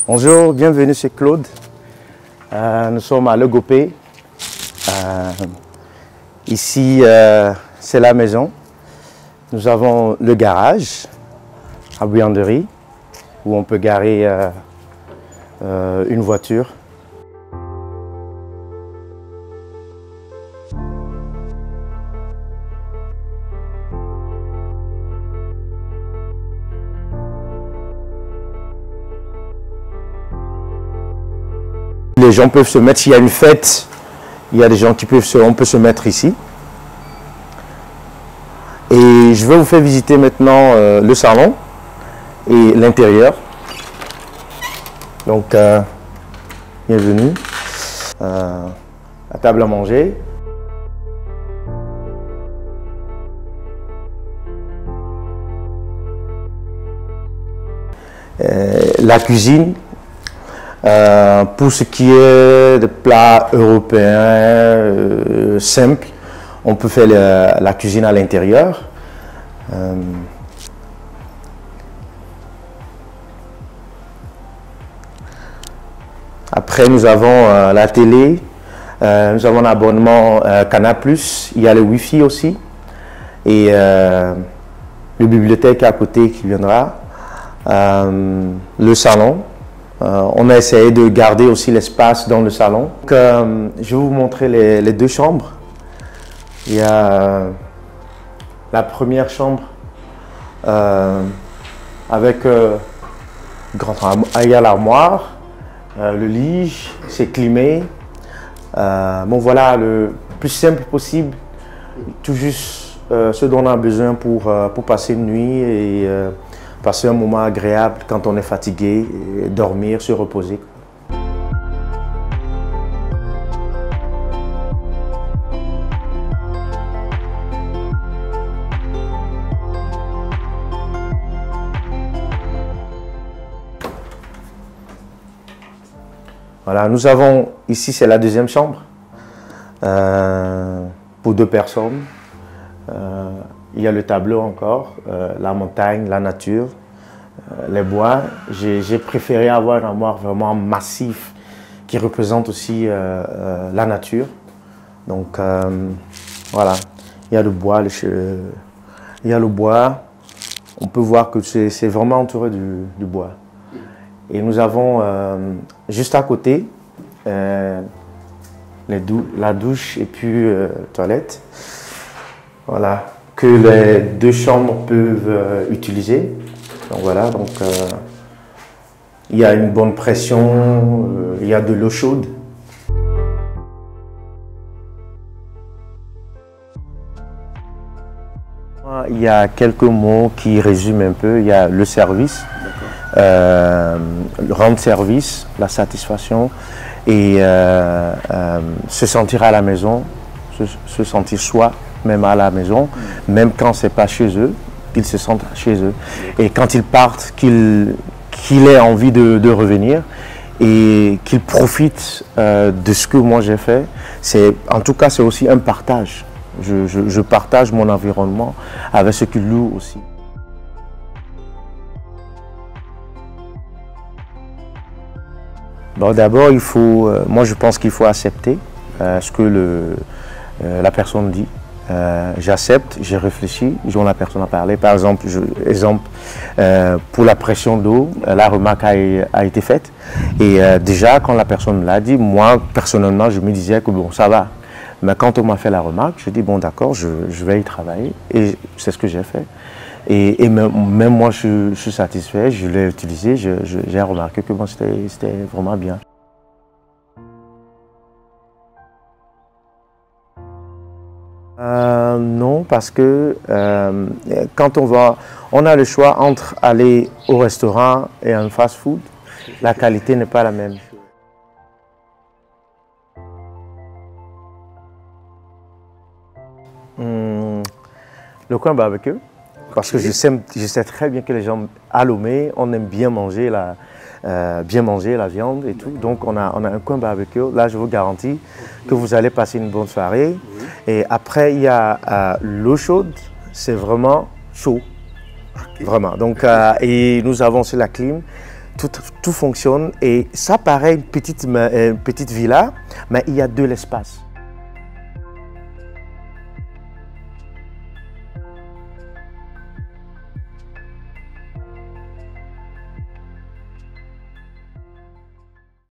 Bonjour, bienvenue chez Claude. Nous sommes à Le Gopé. Ici, c'est la maison. Nous avons le garage à Buanderie où on peut garer une voiture. Les gens peuvent se mettre, s'il y a une fête, il y a des gens qui peuvent on peut se mettre ici. Et je vais vous faire visiter maintenant le salon et l'intérieur. Donc, bienvenue. La table à manger. La cuisine. Pour ce qui est de plats européens simples, on peut faire la cuisine à l'intérieur. Après, nous avons la télé, nous avons un abonnement Canal+, il y a le Wi-Fi aussi, et le bibliothèque à côté qui viendra, le salon. On a essayé de garder aussi l'espace dans le salon. Donc, je vais vous montrer les deux chambres. Il y a la première chambre avec il y a l'armoire, le lit, c'est climé. Bon voilà, le plus simple possible, tout juste ce dont on a besoin pour passer une nuit et passer un moment agréable quand on est fatigué, et dormir, se reposer. Voilà, nous avons ici, c'est la deuxième chambre pour 2 personnes. Il y a le tableau encore, la montagne, la nature, les bois. J'ai préféré avoir une armoire vraiment massif qui représente aussi la nature. Donc voilà, il y a le bois, il y a le bois. On peut voir que c'est vraiment entouré du bois. Et nous avons juste à côté la douche et puis toilette. Voilà, que les 2 chambres peuvent utiliser. Donc voilà, donc il y a une bonne pression, il y a de l'eau chaude. Il y a quelques mots qui résument un peu. Il y a le service, rendre service, la satisfaction et se sentir à la maison, se sentir soi. Même à la maison, même quand c'est pas chez eux, qu'ils se sentent chez eux. Et quand ils partent, qu'il ait envie de revenir et qu'il profite de ce que moi j'ai fait. En tout cas, c'est aussi un partage. Je partage mon environnement avec ceux qui louent aussi. Bon, d'abord, moi je pense qu'il faut accepter ce que la personne dit. J'accepte, j'ai réfléchi, la personne a parlé. Par exemple, pour la pression d'eau, la remarque a été faite. Et déjà, quand la personne me l'a dit, moi, personnellement, je me disais que bon, ça va. Mais quand on m'a fait la remarque, je dis bon, d'accord, je vais y travailler. Et c'est ce que j'ai fait. Et même moi, je suis satisfait, je l'ai utilisé, j'ai remarqué que bon, c'était vraiment bien. Non, parce que quand on a le choix entre aller au restaurant et un fast-food, la qualité n'est pas la même. Le coin barbecue, parce que je sais très bien que les gens à Lomé, on aime bien manger la viande et tout. Donc on a un coin barbecue. Là, je vous garantis que vous allez passer une bonne soirée. Et après, il y a l'eau chaude. C'est vraiment chaud. Okay. Vraiment. Donc, et nous avons aussi la clim. tout fonctionne et ça paraît une petite villa, mais il y a de l'espace.